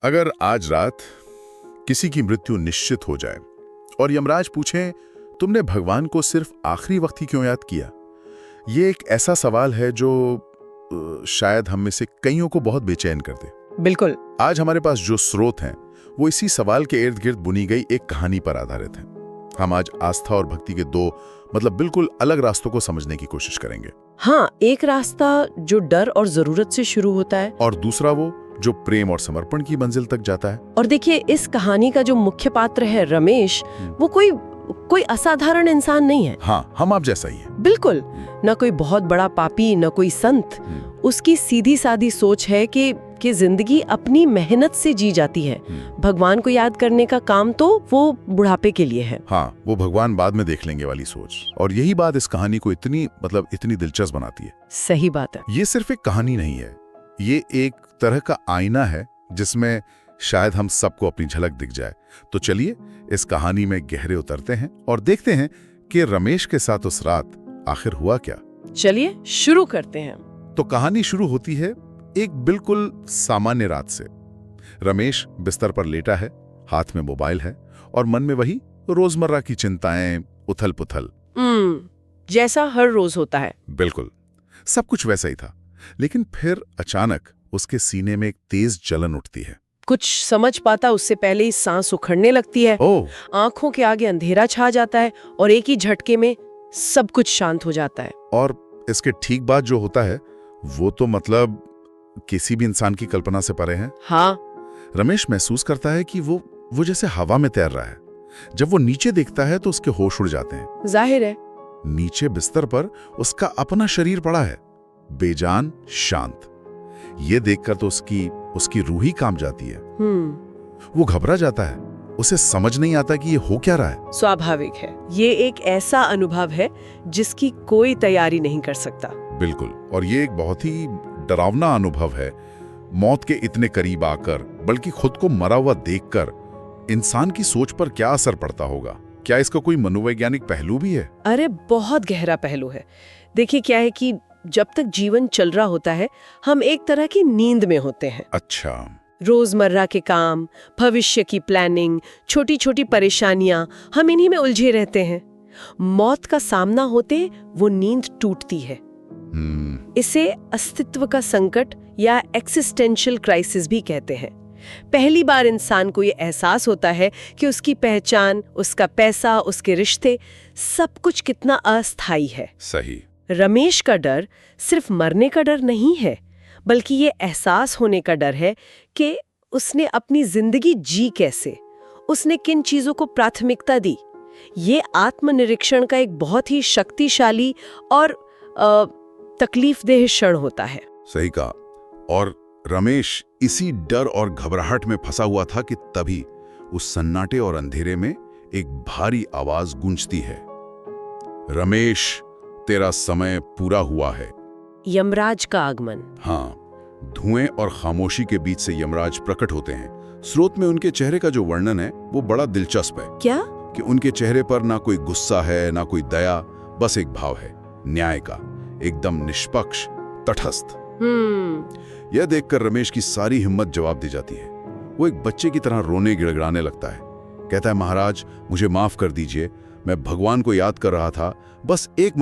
अगर आज रात किसी की मृत्यु निश्चित हो जाए और यमराज पूछें तुमने भगवान को सिर्फ आखिरी वक्त ही क्यों याद किया, ये एक ऐसा सवाल है जो शायद हम में से कईयों को बहुत बेचैन कर दे। बिल्कुल। आज हमारे पास जो स्रोत हैं वो इसी सवाल के इर्द गिर्द बुनी गई एक कहानी पर आधारित हैं। हम आज आस्था और भक्ति के दो बिल्कुल अलग रास्तों को समझने की कोशिश करेंगे। हाँ, एक रास्ता जो डर और जरूरत से शुरू होता है और दूसरा वो जो प्रेम और समर्पण की मंजिल तक जाता है। और देखिए, इस कहानी का जो मुख्य पात्र है रमेश, वो कोई असाधारण इंसान नहीं है। हाँ, हम आप जैसा ही है। बिल्कुल, न कोई बहुत बड़ा पापी, न कोई संत। उसकी सीधी सादी सोच है कि जिंदगी अपनी मेहनत से जी जाती है। भगवान को याद करने का काम तो वो बुढ़ापे के लिए है। हाँ, वो भगवान बाद में देख लेंगे वाली सोच। और यही बात इस कहानी को इतनी दिलचस्प बनाती है। सही बात है। ये सिर्फ एक कहानी नहीं है, ये एक तरह का आईना है जिसमें शायद हम सबको अपनी झलक दिख जाए। तो चलिए इस कहानी में गहरे उतरते हैं और देखते हैं कि रमेश के साथ उस रात आखिर हुआ क्या। चलिए शुरू करते हैं। तो कहानी शुरू होती है एक बिल्कुल सामान्य रात से। रमेश बिस्तर पर लेटा है, हाथ में मोबाइल है और मन में वही रोजमर्रा की चिंताएं, उथल पुथल। जैसा हर रोज होता है। बिल्कुल, सब कुछ वैसा ही था। लेकिन फिर अचानक उसके सीने में एक तेज जलन उठती है। कुछ समझ पाता उससे पहले ही सांस उखड़ने लगती है। आंखों के आगे अंधेरा छा जाता है और एक ही झटके में सब कुछ शांत हो जाता है। और इसके ठीक बाद जो होता है वो तो किसी भी इंसान की कल्पना से परे है। हाँ, रमेश महसूस करता है कि वो जैसे हवा में तैर रहा है। जब वो नीचे देखता है तो उसके होश उड़ जाते हैं। जाहिर है, नीचे बिस्तर पर उसका अपना शरीर पड़ा है, बेजान, शांत। ये देखकर तो उसकी रूह ही कांप जाती है। वो घबरा जाता है, उसे समझ नहीं आता कि ये हो क्या रहा है। स्वाभाविक है, ये एक ऐसा अनुभव है जिसकी कोई तैयारी नहीं कर सकता। बिल्कुल, और ये एक बहुत ही डरावना अनुभव है। मौत के इतने करीब आकर, बल्कि खुद को मरा हुआ देखकर इंसान की सोच पर क्या असर पड़ता होगा। क्या इसका कोई मनोवैज्ञानिक पहलू भी है? अरे बहुत गहरा पहलू है। देखिए, क्या है कि जब तक जीवन चल रहा होता है हम एक तरह की नींद में होते हैं। अच्छा। रोजमर्रा के काम, भविष्य की प्लानिंग, छोटी छोटी परेशानियां, हम इन्हीं में उलझे रहते हैं। मौत का सामना होते वो नींद टूटती है। इसे अस्तित्व का संकट या एक्सिस्टेंशियल क्राइसिस भी कहते हैं। पहली बार इंसान को ये एहसास होता है कि उसकी पहचान, उसका पैसा, उसके रिश्ते, सब कुछ कितना अस्थायी है। सही। रमेश का डर सिर्फ मरने का डर नहीं है, बल्कि ये एहसास होने का डर है कि उसने अपनी जिंदगी जी कैसे, उसने किन चीजों को प्राथमिकता दी। ये आत्मनिरीक्षण का एक बहुत ही शक्तिशाली और तकलीफदेह क्षण होता है। सही कहा। और रमेश इसी डर और घबराहट में फंसा हुआ था कि तभी उस सन्नाटे और अंधेरे में एक भारी आवाज गूंजती है, रमेश, तेरा समय पूरा हुआ है। यमराज का आगमन। हाँ, धुएं और खामोशी के बीच से यमराज प्रकट होते हैं। स्रोत में उनके चेहरे का जो वर्णन है वो बड़ा दिलचस्प है। क्या? कि उनके चेहरे पर ना कोई गुस्सा है, ना कोई दया, बस एक भाव है, न्याय का, एकदम निष्पक्ष, तटस्थ। यह देखकर रमेश की सारी हिम्मत जवाब दी जाती है। वो एक बच्चे की तरह रोने गिड़गिड़ाने लगता है। कहता है, महाराज, मुझे माफ कर दीजिए, मैं भगवान को याद कर रहा था, बस एक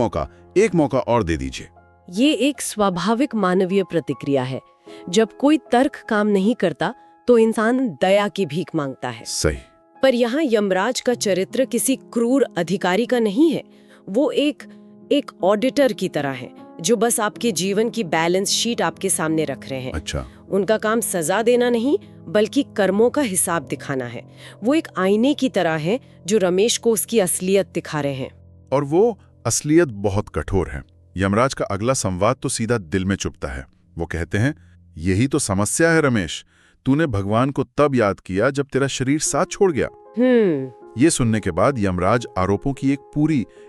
मौका और दे दीजिए। ये एक स्वाभाविक मानवीय प्रतिक्रिया है। जब कोई तर्क काम नहीं करता तो इंसान दया की भीख मांगता है। सही। पर यहाँ यमराज का चरित्र किसी क्रूर अधिकारी का नहीं है। वो एक ऑडिटर की तरह है, जो बस आपके जीवन की बैलेंस शीट आपके सामने रख रहे हैं। अच्छा। उनका काम सजा देना नहीं, बल्कि कर्मों का हिसाब दिखाना है। वो एक आईने की तरह है जो रमेश को उसकी असलियत दिखा रहे हैं। और वो असलियत बहुत कठोर है। यमराज का अगला संवाद तो सीधा दिल में चुभता है। वो कहते हैं, यही तो समस्या है रमेश, तूने भगवान को तब याद किया जब तेरा शरीर साथ छोड़ गया। ये सुनने के बाद यमराज आरोपों की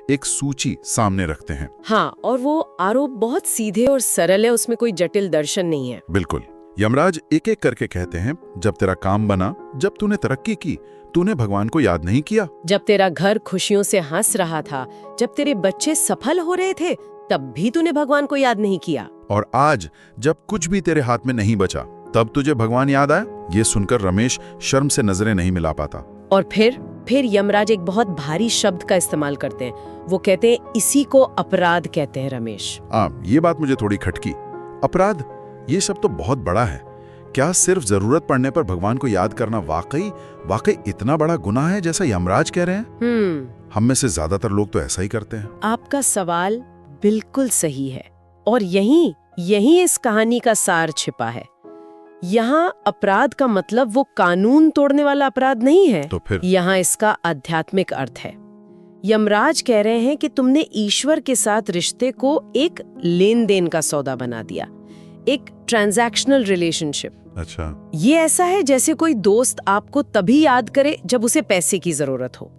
एक सूची सामने रखते हैं। हाँ, और वो आरोप बहुत सीधे और सरल है, उसमें कोई जटिल दर्शन नहीं है। बिल्कुल। यमराज एक एक करके कहते हैं, जब तेरा काम बना, जब तूने तरक्की की, तूने भगवान को याद नहीं किया। जब तेरा घर खुशियों से हंस रहा था, जब तेरे बच्चे सफल हो रहे थे, तब भी तूने भगवान को याद नहीं किया। और आज जब कुछ भी तेरे हाथ में नहीं बचा, तब तुझे भगवान याद आया? ये सुनकर रमेश शर्म से नजरें नहीं मिला पाता। और फिर यमराज एक बहुत भारी शब्द का इस्तेमाल करते हैं। वो कहते हैं इसी को अपराध कहते हैं रमेश। ये बात मुझे थोड़ी खटकी। अपराध, ये शब्द तो बहुत बड़ा है। क्या सिर्फ जरूरत पड़ने पर भगवान को याद करना वाकई इतना बड़ा गुनाह है जैसा यमराज कह रहे हैं? हम में से ज्यादातर लोग तो ऐसा ही करते हैं। आपका सवाल बिल्कुल सही है और यही इस कहानी का सार छिपा है। यहाँ अपराध का मतलब वो कानून तोड़ने वाला अपराध नहीं है। तो फिर यहाँ इसका आध्यात्मिक अर्थ है। यमराज कह रहे हैं कि तुमने ईश्वर के साथ रिश्ते को एक लेन देन का सौदा बना दिया, एक ट्रांजैक्शनल रिलेशनशिप। अच्छा, ये ऐसा है जैसे कोई दोस्त आपको तभी याद करे जब उसे पैसे की जरूरत हो।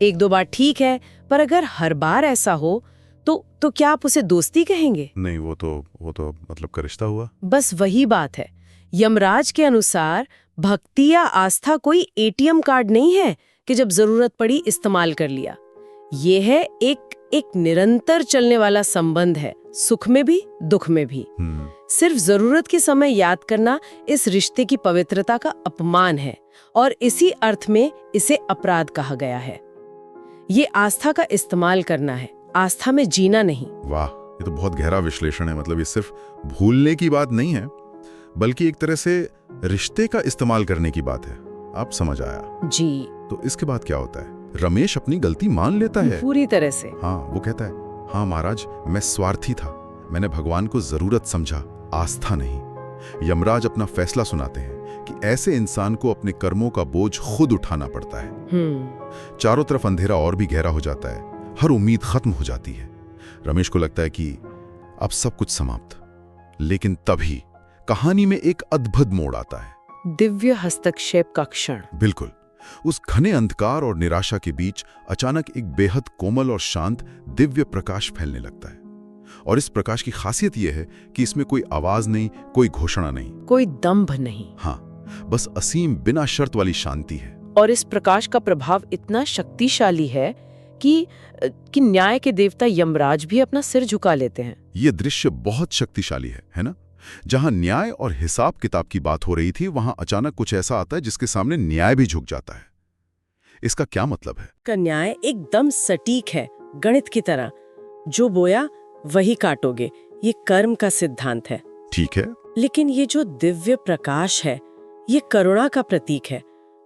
एक दो बार ठीक है, पर अगर हर बार ऐसा हो तो क्या आप उसे दोस्ती कहेंगे? नहीं, वो तो मतलब का रिश्ता हुआ। बस वही बात है। यमराज के अनुसार भक्ति या आस्था कोई एटीएम कार्ड नहीं है कि जब जरूरत पड़ी इस्तेमाल कर लिया। ये है एक निरंतर चलने वाला संबंध है, सुख में भी दुख में भी। सिर्फ जरूरत के समय याद करना इस रिश्ते की पवित्रता का अपमान है और इसी अर्थ में इसे अपराध कहा गया है। ये आस्था का इस्तेमाल करना है, आस्था में जीना नहीं। वाह, ये तो बहुत गहरा विश्लेषण है। मतलब ये सिर्फ भूलने की बात नहीं है, बल्कि एक तरह से रिश्ते का इस्तेमाल करने की बात है। आप समझ आया जी। तो इसके बाद क्या होता है? रमेश अपनी गलती मान लेता है पूरी तरह से। हाँ, वो कहता है, हाँ महाराज, मैं स्वार्थी था, मैंने भगवान को जरूरत समझा, आस्था नहीं। यमराज अपना फैसला सुनाते हैं कि ऐसे इंसान को अपने कर्मों का बोझ खुद उठाना पड़ता है। चारों तरफ अंधेरा और भी गहरा हो जाता है, हर उम्मीद खत्म हो जाती है। रमेश को लगता है कि अब सब कुछ समाप्त। लेकिन तभी कहानी में एक अद्भुत मोड़ आता है। दिव्य हस्तक्षेप का क्षण। बिल्कुल। उस घने अंधकार और निराशा के बीच अचानक एक बेहद कोमल और शांत दिव्य प्रकाश फैलने लगता है। और इस प्रकाश की खासियत यह है कि इसमें कोई आवाज नहीं, कोई घोषणा नहीं, कोई दंभ नहीं। हाँ, बस असीम बिना शर्त वाली शांति है। और इस प्रकाश का प्रभाव इतना शक्तिशाली है कि न्याय के देवता यमराज भी अपना सिर झुका लेते हैं। ये दृश्य बहुत शक्तिशाली है ना? जहां न्याय और हिसाब किताब की बात हो रही थी, वहां अचानक कुछ ऐसा आता है जिसके सामने न्याय भी झुक जाता है। इसका क्या मतलब है? का न्याय एकदम सटीक है, गणित की तरह। जो बोया वही काटोगे, ये कर्म का सिद्धांत है। ठीक है, लेकिन ये जो दिव्य प्रकाश है, ये करुणा का प्रतीक है।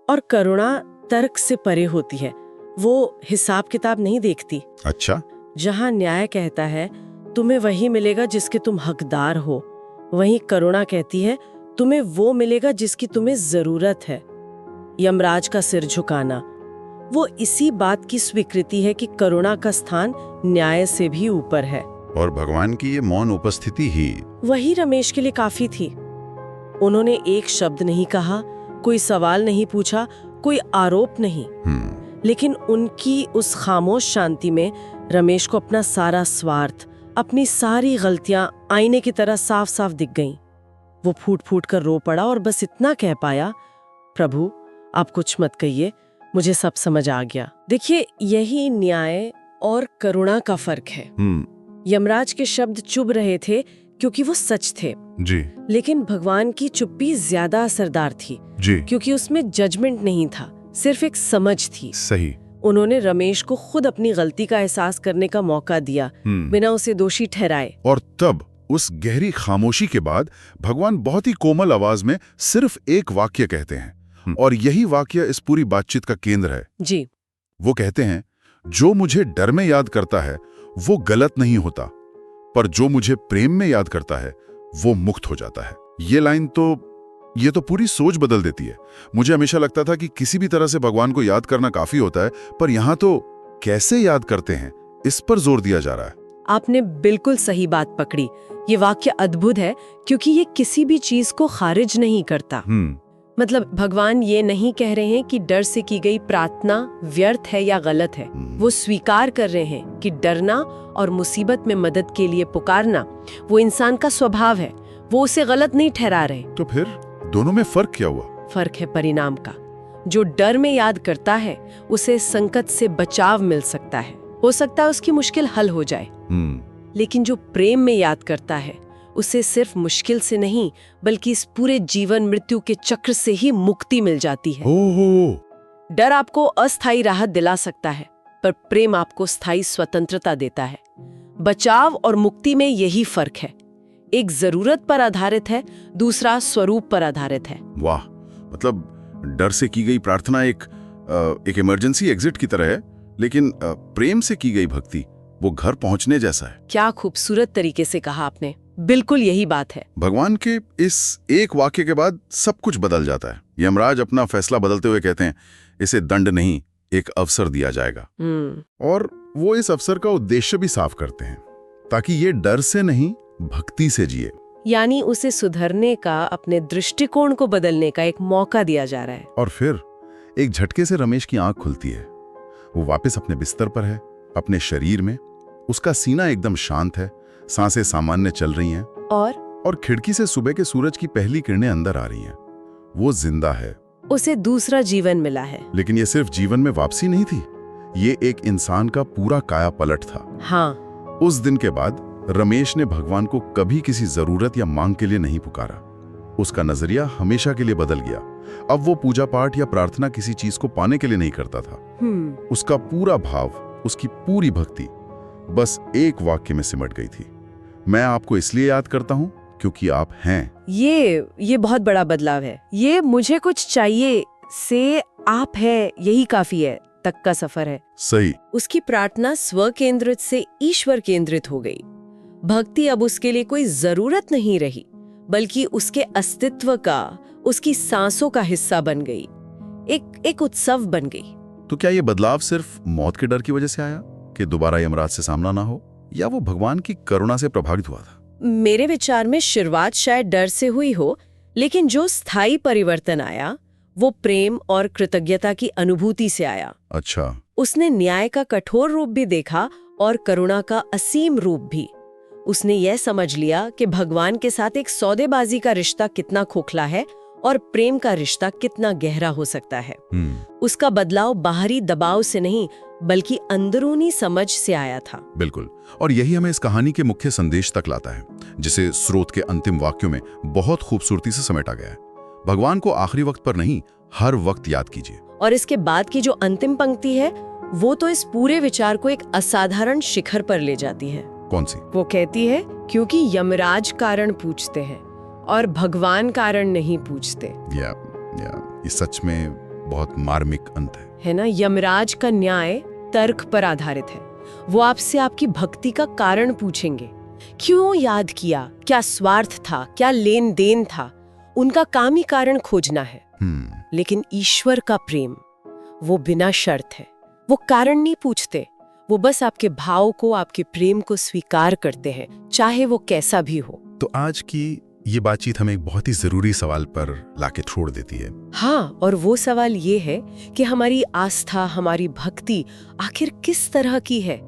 और करुणा तर्क से परे होती है, वो हिसाब किताब नहीं देखती। अच्छा। जहां न्याय कहता है तुम्हें वही मिलेगा जिसके तुम हकदार हो, वहीं करुणा कहती है तुम्हें वो मिलेगा जिसकी तुम्हें जरूरत है। यमराज का सिर झुकाना वो इसी बात की स्वीकृति है कि करुणा का स्थान न्याय से भी ऊपर है। और भगवान की ये मौन उपस्थिति ही वही रमेश के लिए काफी थी। उन्होंने एक शब्द नहीं कहा, कोई सवाल नहीं पूछा, कोई आरोप नहीं। लेकिन उनकी उस खामोश शांति में रमेश को अपना सारा स्वार्थ, अपनी सारी गलतियां आईने की तरह साफ साफ दिख गईं। वो फूट फूट कर रो पड़ा और बस इतना कह पाया, प्रभु आप कुछ मत कहिए, मुझे सब समझ आ गया। देखिए, यही न्याय और करुणा का फर्क है। यमराज के शब्द चुभ रहे थे क्योंकि वो सच थे जी, लेकिन भगवान की चुप्पी ज्यादा असरदार थी जी, क्योंकि उसमें जजमेंट नहीं था, सिर्फ एक समझ थी। सही। उन्होंने रमेश को खुद अपनी गलती का एहसास करने का मौका दिया, बिना उसे दोषी ठहराए। और तब उस गहरी खामोशी के बाद भगवान बहुत ही कोमल आवाज में सिर्फ एक वाक्य कहते हैं, और यही वाक्य इस पूरी बातचीत का केंद्र है। जी। वो कहते हैं, जो मुझे डर में याद करता है वो गलत नहीं होता, पर जो मुझे प्रेम में याद करता है वो मुक्त हो जाता है। ये लाइन ये तो पूरी सोच बदल देती है। मुझे हमेशा लगता था कि किसी भी तरह से भगवान को याद करना काफी होता है, पर यहाँ तो कैसे याद करते हैं इस पर जोर दिया जा रहा है। आपने बिल्कुल सही बात पकड़ी। ये वाक्य अद्भुत है क्योंकि ये किसी भी चीज को खारिज नहीं करता। मतलब भगवान ये नहीं कह रहे हैं कि डर से की गई प्रार्थना व्यर्थ है या गलत है। वो स्वीकार कर रहे हैं कि डरना और मुसीबत में मदद के लिए पुकारना वो इंसान का स्वभाव है, वो उसे गलत नहीं ठहरा रहे। तो फिर दोनों में फर्क क्या हुआ? फर्क है परिणाम का। जो डर में याद करता है उसे संकट से बचाव मिल सकता है, हो सकता है उसकी मुश्किल हल हो जाए। लेकिन जो प्रेम में याद करता है उसे सिर्फ मुश्किल से नहीं बल्कि इस पूरे जीवन मृत्यु के चक्र से ही मुक्ति मिल जाती है। डर आपको अस्थायी राहत दिला सकता है, पर प्रेम आपको स्थायी स्वतंत्रता देता है। बचाव और मुक्ति में यही फर्क है। एक जरूरत पर आधारित है, दूसरा स्वरूप पर आधारित है। वाह, मतलब डर से की गई प्रार्थना एक इमरजेंसी एग्जिट की तरह है, लेकिन प्रेम से की गई भक्ति वो घर पहुंचने जैसा है। क्या खूबसूरत तरीके से कहा आपने। बिल्कुल यही बात है। भगवान के इस एक वाक्य के बाद सब कुछ बदल जाता है। यमराज अपना फैसला बदलते हुए कहते हैं, इसे दंड नहीं, एक अवसर दिया जाएगा। और वो इस अवसर का उद्देश्य भी साफ करते हैं, ताकि ये डर से नहीं भक्ति से जिए। यानी उसे सुधरने का, अपने दृष्टिकोण को बदलने का एक मौका दिया जा रहा है। और फिर एक झटके से रमेश की आंख खुलती है। वो वापस अपने बिस्तर पर है, अपने शरीर में। उसका सीना एकदम शांत है, सांसें सामान्य चल रही हैं और खिड़की से सुबह के सूरज की पहली किरणें अंदर आ रही हैं। वो जिंदा है। उसे दूसरा जीवन मिला है। लेकिन ये सिर्फ जीवन में वापसी नहीं थी, ये एक इंसान का पूरा काया पलट था। हाँ। उस दिन के बाद रमेश ने भगवान को कभी किसी जरूरत या मांग के लिए नहीं पुकारा। उसका नजरिया हमेशा के लिए बदल गया। अब वो पूजा पाठ या प्रार्थना किसी चीज को पाने के लिए नहीं करता था। उसका पूरा भाव, उसकी पूरी भक्ति बस एक वाक्य में सिमट गई थी, मैं आपको इसलिए याद करता हूं क्योंकि आप हैं। ये बहुत बड़ा बदलाव है। ये मुझे कुछ चाहिए से आप है, यही काफी है तक का सफर है। सही। उसकी प्रार्थना स्व केंद्रित से ईश्वर केंद्रित हो गई। भक्ति अब उसके लिए कोई जरूरत नहीं रही, बल्कि उसके अस्तित्व का, उसकी सांसों का हिस्सा बन गई, एक उत्सव बन गई। तो क्या ये बदलाव सिर्फ मौत के डर की वजह से आया कि दोबारा यमराज से सामना ना हो, या वो भगवान की करुणा से प्रभावित हुआ था? मेरे विचार में शुरुआत शायद डर से हुई हो, लेकिन जो स्थायी परिवर्तन आया वो प्रेम और कृतज्ञता की अनुभूति से आया। अच्छा। उसने न्याय का कठोर रूप भी देखा और करुणा का असीम रूप भी। उसने यह समझ लिया कि भगवान के साथ एक सौदेबाजी का रिश्ता कितना खोखला है और प्रेम का रिश्ता कितना गहरा हो सकता है। उसका बदलाव बाहरी दबाव से नहीं बल्कि अंदरूनी समझ से आया था। बिल्कुल। और यही हमें इस कहानी के मुख्य संदेश तक लाता है, जिसे स्रोत के अंतिम वाक्यों में बहुत खूबसूरती से समेटा गया है। भगवान को आखिरी वक्त पर नहीं, हर वक्त याद कीजिए। और इसके बाद की जो अंतिम पंक्ति है वो तो इस पूरे विचार को एक असाधारण शिखर पर ले जाती है। कौन सी? वो कहती है, क्योंकि यमराज कारण पूछते हैं और भगवान कारण नहीं पूछते। ये सच में बहुत मार्मिक अंत है ना? यमराज का न्याय तर्क पर आधारित है। वो आपसे आपकी भक्ति का कारण पूछेंगे। क्यों याद किया, क्या स्वार्थ था, क्या लेन देन था, उनका काम ही कारण खोजना है। लेकिन ईश्वर का प्रेम वो बिना शर्त है। वो कारण नहीं पूछते, वो बस आपके भाव को, आपके प्रेम को स्वीकार करते हैं, चाहे वो कैसा भी हो। तो आज की ये बातचीत हमें एक बहुत ही जरूरी सवाल पर लाके छोड़ देती है। हाँ, और वो सवाल ये है कि हमारी आस्था, हमारी भक्ति आखिर किस तरह की है?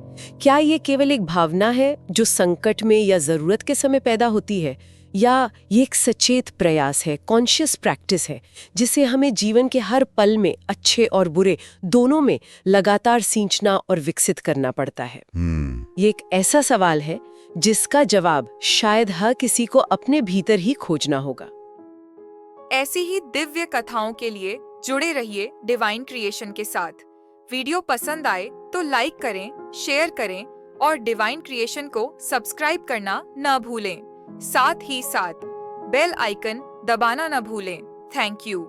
क्या ये केवल एक भावना है जो संकट में या जरूरत के समय पैदा होती है, या ये एक सचेत प्रयास है, कॉन्शियस प्रैक्टिस है, जिसे हमें जीवन के हर पल में, अच्छे और बुरे दोनों में लगातार सींचना और विकसित करना पड़ता है? ये एक ऐसा सवाल है जिसका जवाब शायद हर किसी को अपने भीतर ही खोजना होगा। ऐसी ही दिव्य कथाओं के लिए जुड़े रहिए डिवाइन क्रिएशन के साथ। वीडियो पसंद आए तो लाइक करें, शेयर करें और डिवाइन क्रिएशन को सब्सक्राइब करना न भूलें। साथ ही साथ बेल आइकन दबाना न भूलें। Thank you.